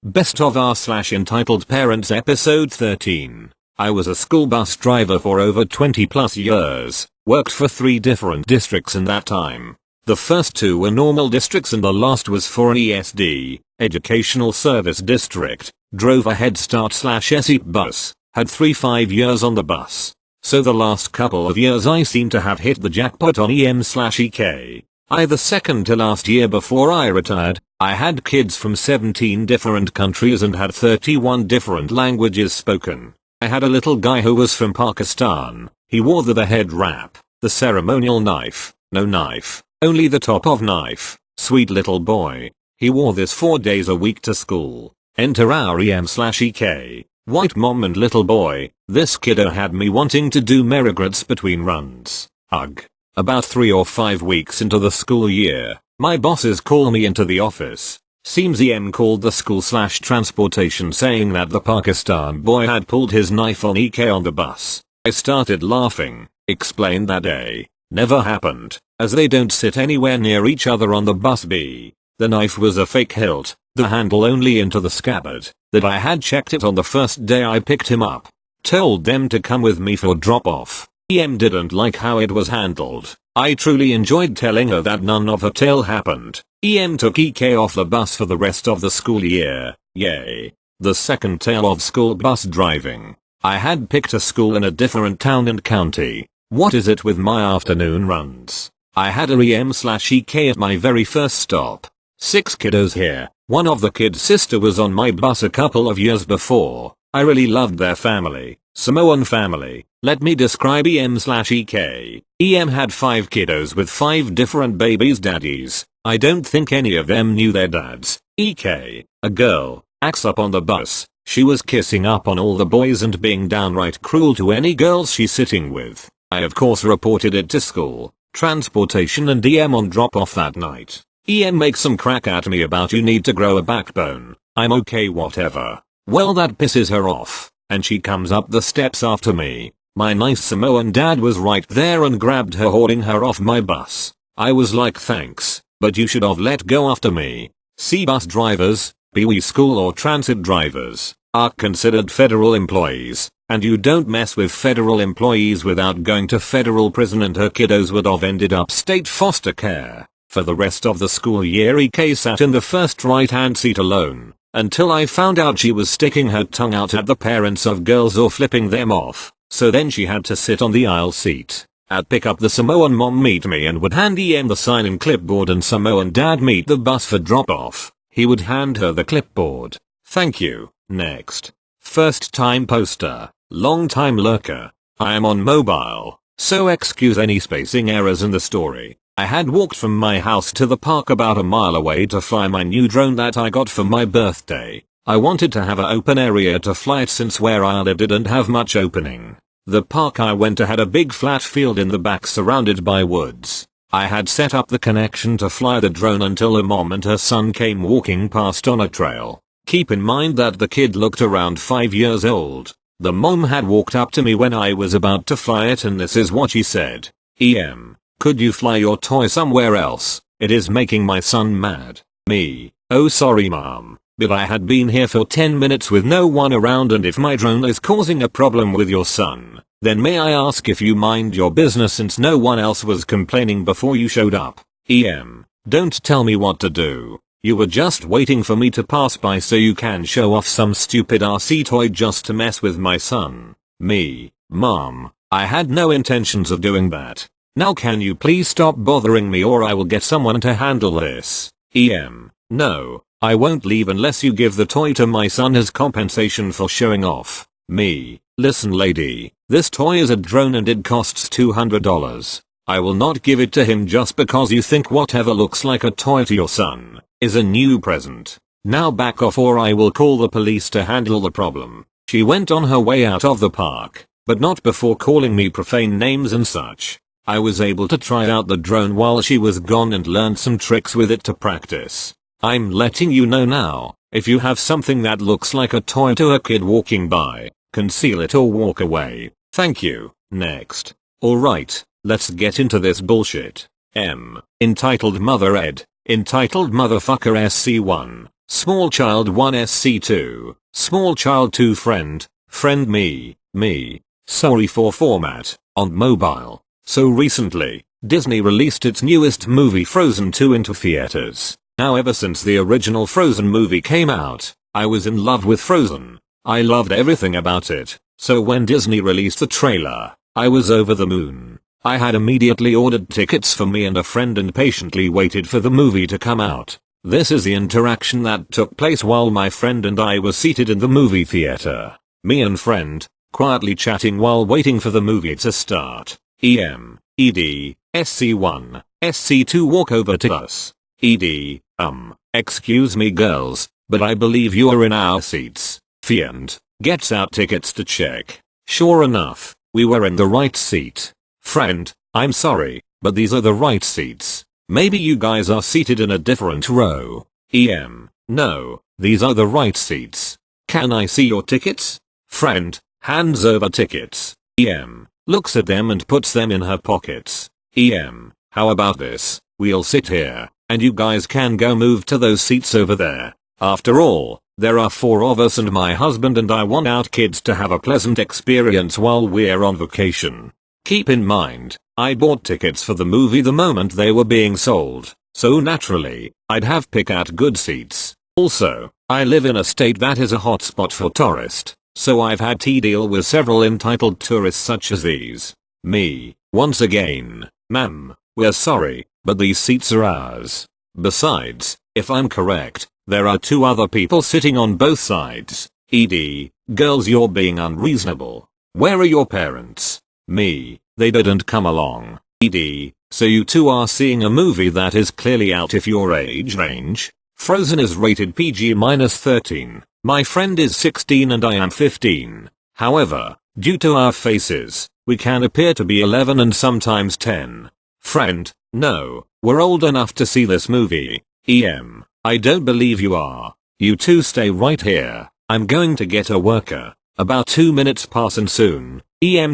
Best of r/entitled parents episode 13. I was a school bus driver for over 20 plus years, worked for 3 different districts in that time. The first 2 were normal districts and the last was for an ESD, Educational Service District. Drove a Head Start/SEP bus, had 5 years on the bus. So the last couple of years I seem to have hit the jackpot on EM/EK. The second to last year before I retired, I had kids from 17 different countries and had 31 different languages spoken. I had a little guy who was from Pakistan. He wore the head wrap, the ceremonial knife, no knife, only the top of knife. Sweet little boy. He wore this 4 days a week to school. Enter our EM/EK. White mom and little boy. This kiddo had me wanting to do meregrets between runs. Ugh. About 3 or 5 weeks into the school year, my bosses call me into the office. Seems EM called the school/transportation saying that the Pakistan boy had pulled his knife on EK on the bus. I started laughing, explained that A. never happened, as they don't sit anywhere near each other on the bus. B. the knife was a fake hilt, the handle only into the scabbard, that I had checked it on the first day I picked him up. Told them to come with me for drop off. EM didn't like how it was handled. I truly enjoyed telling her that none of her tale happened. EM took EK off the bus for the rest of the school year. Yay. The second tale of school bus driving. I had picked a school in a different town and county. What is it with my afternoon runs? I had a EM/EK at my very first stop. 6 kiddos here. One of the kids' sister was on my bus a couple of years before. I really loved their family. Samoan family. Let me describe EM/EK. EM had 5 kiddos with 5 different babies' daddies. I don't think any of them knew their dads. EK, a girl, acts up on the bus. She was kissing up on all the boys and being downright cruel to any girls she's sitting with. I of course reported it to school, transportation and EM on drop off that night. EM makes some crack at me about you need to grow a backbone. I'm okay whatever. Well that pisses her off, and she comes up the steps after me. My nice Samoan dad was right there and grabbed her hauling her off my bus. I was like thanks, but you should have let go after me. See bus drivers, be we school or transit drivers, are considered federal employees, and you don't mess with federal employees without going to federal prison, and her kiddos would have ended up state foster care. For the rest of the school year EK sat in the first right hand seat alone, until I found out she was sticking her tongue out at the parents of girls or flipping them off, so then she had to sit on the aisle seat. At pick up the Samoan mom meet me and would hand EM the sign and clipboard, and Samoan dad meet the bus for drop off. He would hand her the clipboard. Thank you. Next. First time poster. Long time lurker. I am on mobile, so excuse any spacing errors in the story. I had walked from my house to the park about a mile away to fly my new drone that I got for my birthday. I wanted to have an open area to fly it since where I live didn't have much opening. The park I went to had a big flat field in the back surrounded by woods. I had set up the connection to fly the drone until a mom and her son came walking past on a trail. Keep in mind that the kid looked around 5 years old. The mom had walked up to me when I was about to fly it, and this is what she said. EM, could you fly your toy somewhere else? It is making my son mad. Me, oh sorry mom, but I had been here for 10 minutes with no one around, and if my drone is causing a problem with your son, then may I ask if you mind your business since no one else was complaining before you showed up. EM, don't tell me what to do. You were just waiting for me to pass by so you can show off some stupid RC toy just to mess with my son. Me, mom, I had no intentions of doing that. Now can you please stop bothering me or I will get someone to handle this. EM, no, I won't leave unless you give the toy to my son as compensation for showing off. Me, listen lady, this toy is a drone and it costs $200. I will not give it to him just because you think whatever looks like a toy to your son is a new present. Now back off or I will call the police to handle the problem. She went on her way out of the park, but not before calling me profane names and such. I was able to try out the drone while she was gone and learned some tricks with it to practice. I'm letting you know now, if you have something that looks like a toy to a kid walking by, conceal it or walk away. Thank you. Next. Alright, let's get into this bullshit. Entitled Mother Ed. Entitled Motherfucker SC1. Small child 1 SC2, small child 2 friend me, sorry for format, on mobile. So recently, Disney released its newest movie Frozen 2 into theaters. Now ever since the original Frozen movie came out, I was in love with Frozen. I loved everything about it, so when Disney released the trailer, I was over the moon. I had immediately ordered tickets for me and a friend and patiently waited for the movie to come out. This is the interaction that took place while my friend and I were seated in the movie theater. Me and friend, quietly chatting while waiting for the movie to start. SC1, SC2 walk over to us. Excuse me girls, but I believe you are in our seats. Fiend, gets out tickets to check. Sure enough, we were in the right seat. Friend, I'm sorry, but these are the right seats. Maybe you guys are seated in a different row. No, these are the right seats. Can I see your tickets? Friend, hands over tickets. Looks at them and puts them in her pockets. How about this? We'll sit here, and you guys can go move to those seats over there. After all, there are 4 of us and my husband and I want our kids to have a pleasant experience while we're on vacation. Keep in mind, I bought tickets for the movie the moment they were being sold, so naturally, I'd have pick out good seats. Also, I live in a state that is a hotspot for tourists, so I've had to deal with several entitled tourists such as these. Me, once again, ma'am, we're sorry, but these seats are ours. Besides, if I'm correct, there are 2 other people sitting on both sides. Girls, you're being unreasonable. Where are your parents? Me, they didn't come along. So you 2 are seeing a movie that is clearly out of your age range. Frozen is rated PG-13. My friend is 16 and I am 15. However, due to our faces, we can appear to be 11 and sometimes 10. Friend, no, we're old enough to see this movie. I don't believe you are. You 2 stay right here. I'm going to get a worker. About 2 minutes pass and soon,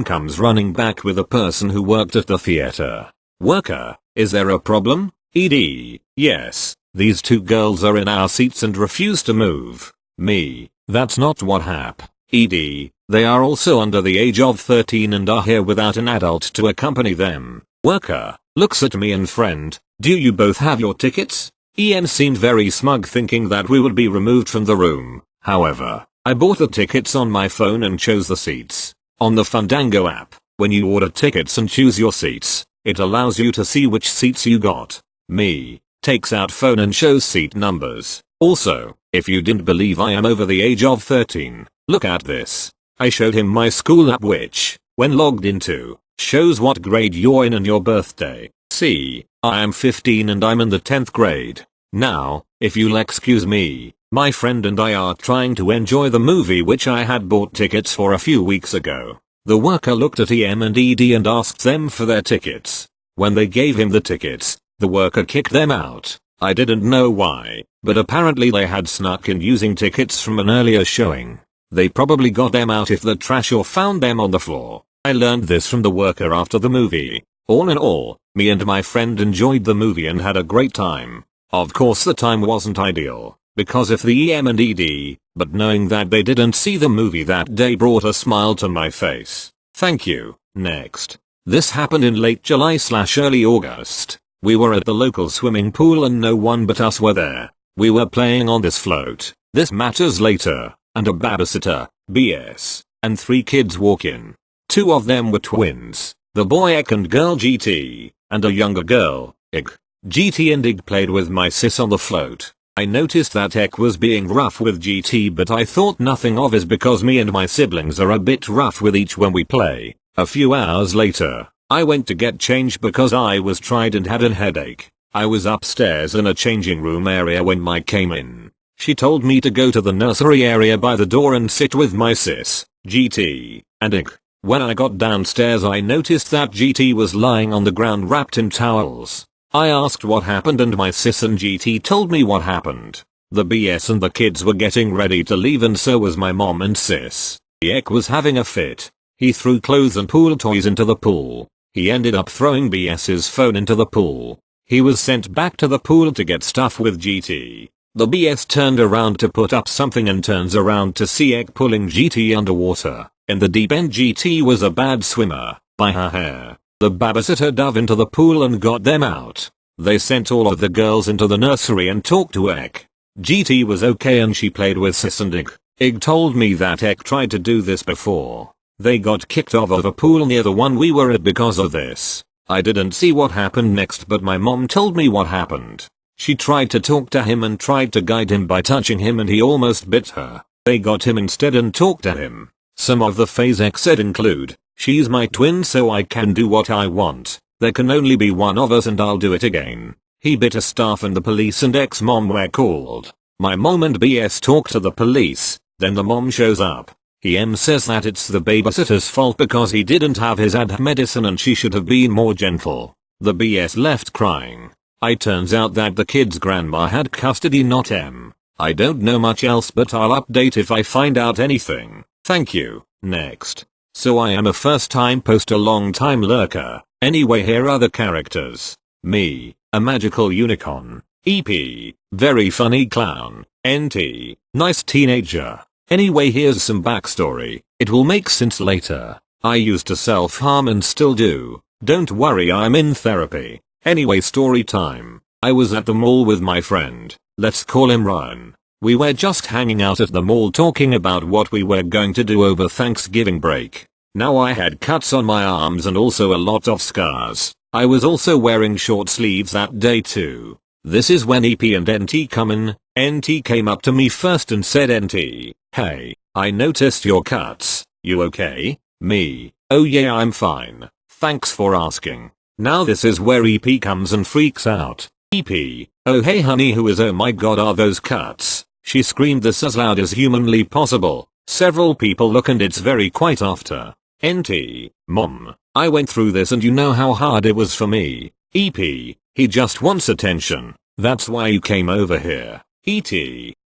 comes running back with a person who worked at the theater. Worker, is there a problem? Yes, these 2 girls are in our seats and refuse to move. Me, that's not what happened. They are also under the age of 13 and are here without an adult to accompany them. Worker, looks at me and friend, do you both have your tickets? Seemed very smug thinking that we would be removed from the room. However, I bought the tickets on my phone and chose the seats. On the Fandango app, when you order tickets and choose your seats, it allows you to see which seats you got. Me, takes out phone and shows seat numbers. Also, if you didn't believe I am over the age of 13, look at this. I showed him my school app which, when logged into, shows what grade you're in and your birthday. See, I am 15 and I'm in the 10th grade. Now, if you'll excuse me, my friend and I are trying to enjoy the movie which I had bought tickets for a few weeks ago. The worker looked at EM and ED and asked them for their tickets. When they gave him the tickets, the worker kicked them out. I didn't know why, but apparently they had snuck in using tickets from an earlier showing. They probably got them out of the trash or found them on the floor. I learned this from the worker after the movie. All in all, me and my friend enjoyed the movie and had a great time. Of course the time wasn't ideal, because of the EM and ED, but knowing that they didn't see the movie that day brought a smile to my face. Thank you. Next. This happened in late July/early August. We were at the local swimming pool and no one but us were there. We were playing on this float, This Matters Later, and a babysitter, BS, and 3 kids walk in. 2 of them were twins, the boy Ek and girl GT, and a younger girl, Ig. GT and Ig played with my sis on the float. I noticed that Ek was being rough with GT but I thought nothing of it because me and my siblings are a bit rough with each when we play. A few hours later, I went to get changed because I was tired and had a headache. I was upstairs in a changing room area when Mike came in. She told me to go to the nursery area by the door and sit with my sis, GT, and Ig. When I got downstairs I noticed that GT was lying on the ground wrapped in towels. I asked what happened and my sis and GT told me what happened. The BS and the kids were getting ready to leave and so was my mom and sis. Ek was having a fit. He threw clothes and pool toys into the pool. He ended up throwing BS's phone into the pool. He was sent back to the pool to get stuff with GT. The BS turned around to put up something and turns around to see Ek pulling GT underwater. In the deep end, GT was a bad swimmer. By her hair, the babysitter dove into the pool and got them out. They sent all of the girls into the nursery and talked to Ek. GT was okay and she played with Sis and Ig. Ig told me that Ek tried to do this before. They got kicked off of a pool near the one we were at because of this. I didn't see what happened next, but my mom told me what happened. She tried to talk to him and tried to guide him by touching him and he almost bit her. They got him instead and talked to him. Some of the phase Ek said include, "She's my twin so I can do what I want. There can only be one of us and I'll do it again." He bit a staff and the police and Ek's mom were called. My mom and BS talk to the police, then the mom shows up. He says that it's the babysitter's fault because he didn't have his ADHD medicine and she should have been more gentle. The BS left crying. It turns out that the kid's grandma had custody, not M. I don't know much else, but I'll update if I find out anything. Thank you. Next. So I am a first time poster, long time lurker. Anyway, here are the characters. Me, a magical unicorn. EP, very funny clown. NT, nice teenager. Anyway, here's some backstory. It will make sense later. I used to self-harm and still do. Don't worry, I'm in therapy. Anyway, story time. I was at the mall with my friend. Let's call him Ryan. We were just hanging out at the mall talking about what we were going to do over Thanksgiving break. Now I had cuts on my arms and also a lot of scars. I was also wearing short sleeves that day too. This is when EP and NT come in. NT came up to me first and said, "NT, hey, I noticed your cuts. You okay?" Me, "Oh yeah, I'm fine. Thanks for asking." Now this is where EP comes and freaks out. EP, "Oh hey honey, who is, oh my god, are those cuts?" She screamed this as loud as humanly possible. Several people look and it's very quiet after. NT, "Mom, I went through this and you know how hard it was for me." EP, "He just wants attention. That's why you came over here." ET,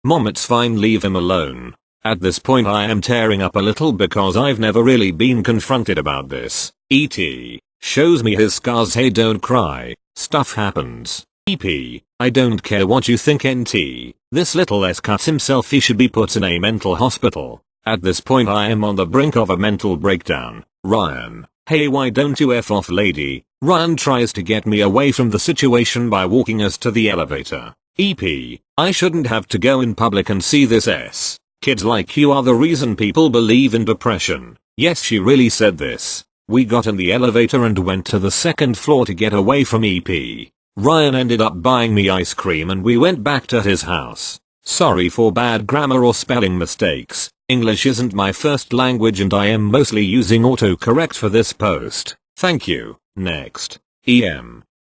"Mom, it's fine, leave him alone." At this point I am tearing up a little because I've never really been confronted about this. ET, shows me his scars. Hey, don't cry. Stuff happens. EP, "I don't care what you think, NT. This little S cuts himself. He should be put in a mental hospital." At this point I am on the brink of a mental breakdown. Ryan, "Hey, why don't you F off, lady?" Ryan tries to get me away from the situation by walking us to the elevator. EP, "I shouldn't have to go in public and see this S. Kids like you are the reason people believe in depression." Yes, she really said this. We got in the elevator and went to the second floor to get away from EP. Ryan ended up buying me ice cream and we went back to his house. Sorry for bad grammar or spelling mistakes. English isn't my first language and I am mostly using autocorrect for this post. Thank you. Next.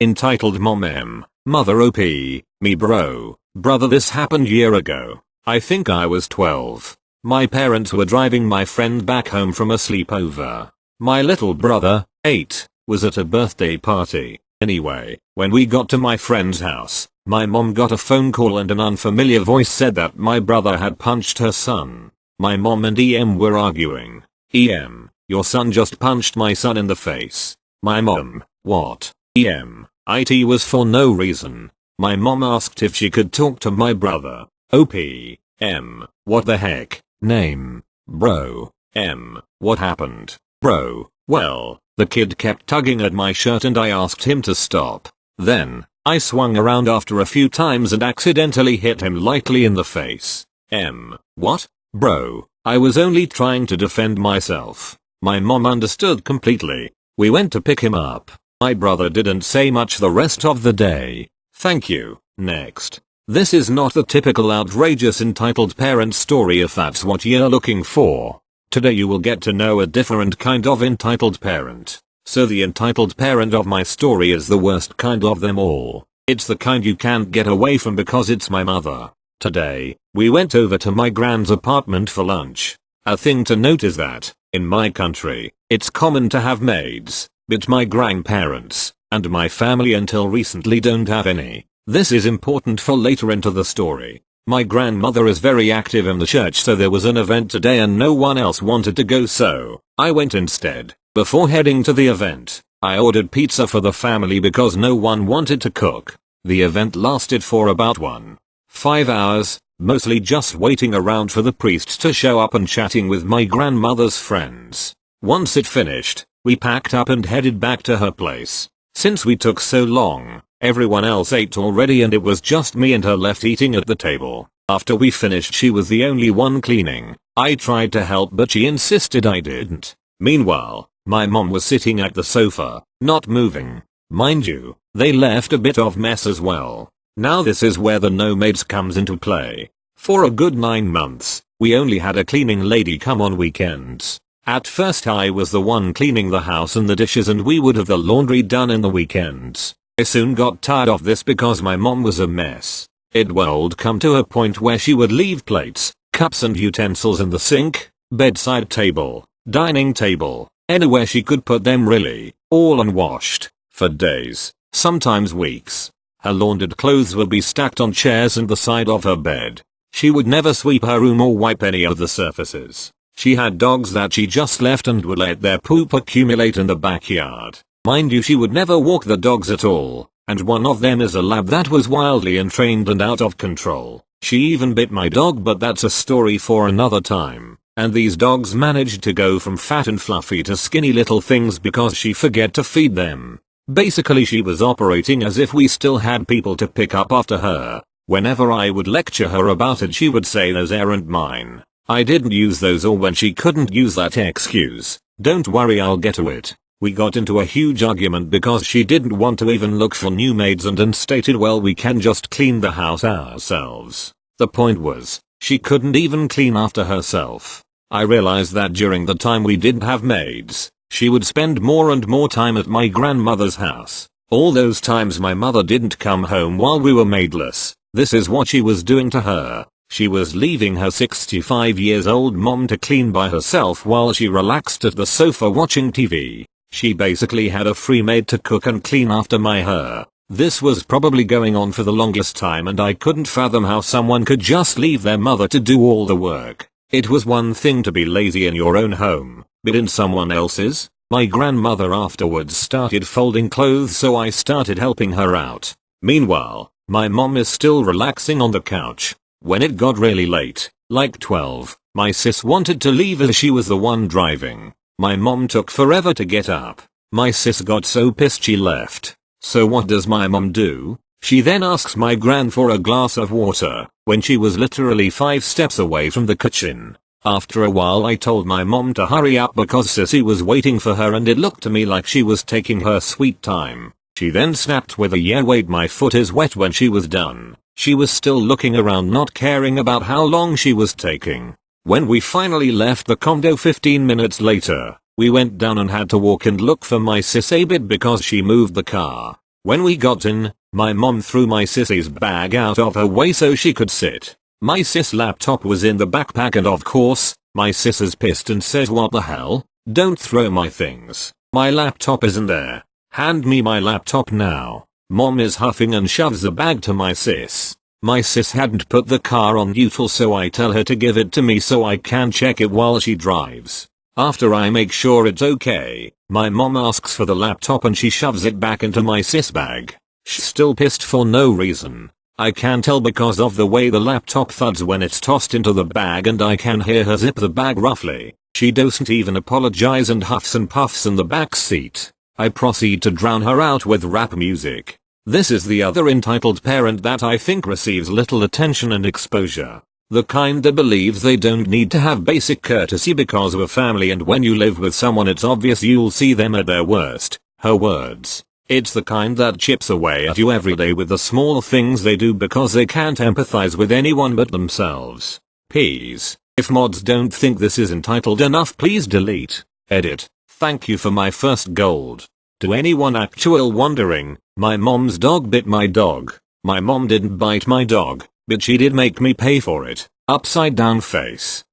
Entitled Mom M. Mother OP. Me bro. Brother, this happened year ago. I think I was 12. My parents were driving my friend back home from a sleepover. My little brother, 8, was at a birthday party. Anyway, when we got to my friend's house, my mom got a phone call and an unfamiliar voice said that my brother had punched her son. My mom and EM were arguing. EM, "Your son just punched my son in the face." My mom, "What?" EM, "It was for no reason." My mom asked if she could talk to my brother. OP, M, "What the heck?" Name, Bro, M, "What happened?" Bro, "Well, the kid kept tugging at my shirt and I asked him to stop. Then, I swung around after a few times and accidentally hit him lightly in the face." M, "What?" Bro, "I was only trying to defend myself." My mom understood completely. We went to pick him up. My brother didn't say much the rest of the day. Thank you. Next. This is not the typical outrageous entitled parent story if that's what you're looking for. Today you will get to know a different kind of entitled parent. So the entitled parent of my story is the worst kind of them all. It's the kind you can't get away from because it's my mother. Today, we went over to my grand's apartment for lunch. A thing to note is that, in my country, it's common to have maids, but my grandparents, and my family until recently don't have any. This is important for later into the story. My grandmother is very active in the church, so there was an event today and no one else wanted to go, so I went instead. Before heading to the event, I ordered pizza for the family because no one wanted to cook. The event lasted for about 1 5 hours, mostly just waiting around for the priest to show up and chatting with my grandmother's friends. Once it finished, we packed up and headed back to her place. Since we took so long, everyone else ate already and it was just me and her left eating at the table. After we finished, she was the only one cleaning. I tried to help but she insisted I didn't. Meanwhile, my mom was sitting at the sofa, not moving. Mind you, they left a bit of mess as well. Now this is where the no maids comes into play. For a good 9 months, we only had a cleaning lady come on weekends. At first I was the one cleaning the house and the dishes and we would have the laundry done in the weekends. I soon got tired of this because my mom was a mess. It would come to a point where she would leave plates, cups and utensils in the sink, bedside table, dining table, anywhere she could put them really, all unwashed, for days, sometimes weeks. Her laundered clothes would be stacked on chairs and the side of her bed. She would never sweep her room or wipe any of the surfaces. She had dogs that she just left and would let their poop accumulate in the backyard. Mind you, she would never walk the dogs at all. And one of them is a lab that was wildly untrained and out of control. She even bit my dog, but that's a story for another time. And these dogs managed to go from fat and fluffy to skinny little things because she forget to feed them. Basically she was operating as if we still had people to pick up after her. Whenever I would lecture her about it she would say those aren't mine. I didn't use those, or when she couldn't use that excuse, don't worry I'll get to it. We got into a huge argument because she didn't want to even look for new maids and stated, well, we can just clean the house ourselves. The point was, she couldn't even clean after herself. I realized that during the time we didn't have maids, she would spend more and more time at my grandmother's house. All those times my mother didn't come home while we were maidless, this is what she was doing to her. She was leaving her 65 years old mom to clean by herself while she relaxed at the sofa watching TV. She basically had a free maid to cook and clean after her. This was probably going on for the longest time and I couldn't fathom how someone could just leave their mother to do all the work. It was one thing to be lazy in your own home, but in someone else's? My grandmother afterwards started folding clothes, so I started helping her out. Meanwhile, my mom is still relaxing on the couch. When it got really late, like 12, my sis wanted to leave as she was the one driving. My mom took forever to get up. My sis got so pissed she left. So what does my mom do? She then asks my gran for a glass of water, when she was literally 5 steps away from the kitchen. After a while I told my mom to hurry up because sissy was waiting for her and it looked to me like she was taking her sweet time. She then snapped with a "yeah wait, my foot is wet" when she was done. She was still looking around, not caring about how long she was taking. When we finally left the condo 15 minutes later, we went down and had to walk and look for my sis a bit because she moved the car. When we got in, my mom threw my sissy's bag out of her way so she could sit. My sis' laptop was in the backpack and of course, my sis is pissed and says, "What the hell? Don't throw my things. My laptop isn't there. Hand me my laptop now." Mom is huffing and shoves the bag to my sis. My sis hadn't put the car on neutral, so I tell her to give it to me so I can check it while she drives. After I make sure it's okay, my mom asks for the laptop and she shoves it back into my sis bag. She's still pissed for no reason. I can tell because of the way the laptop thuds when it's tossed into the bag, and I can hear her zip the bag roughly. She doesn't even apologize and huffs and puffs in the back seat. I proceed to drown her out with rap music. This is the other entitled parent that I think receives little attention and exposure. The kind that believes they don't need to have basic courtesy because of a family, and when you live with someone it's obvious you'll see them at their worst. Her words. It's the kind that chips away at you every day with the small things they do because they can't empathize with anyone but themselves. Peas. If mods don't think this is entitled enough, please delete. Edit. Thank you for my first gold. To anyone actual wondering, my mom's dog bit my dog. My mom didn't bite my dog, but she did make me pay for it. Upside down face.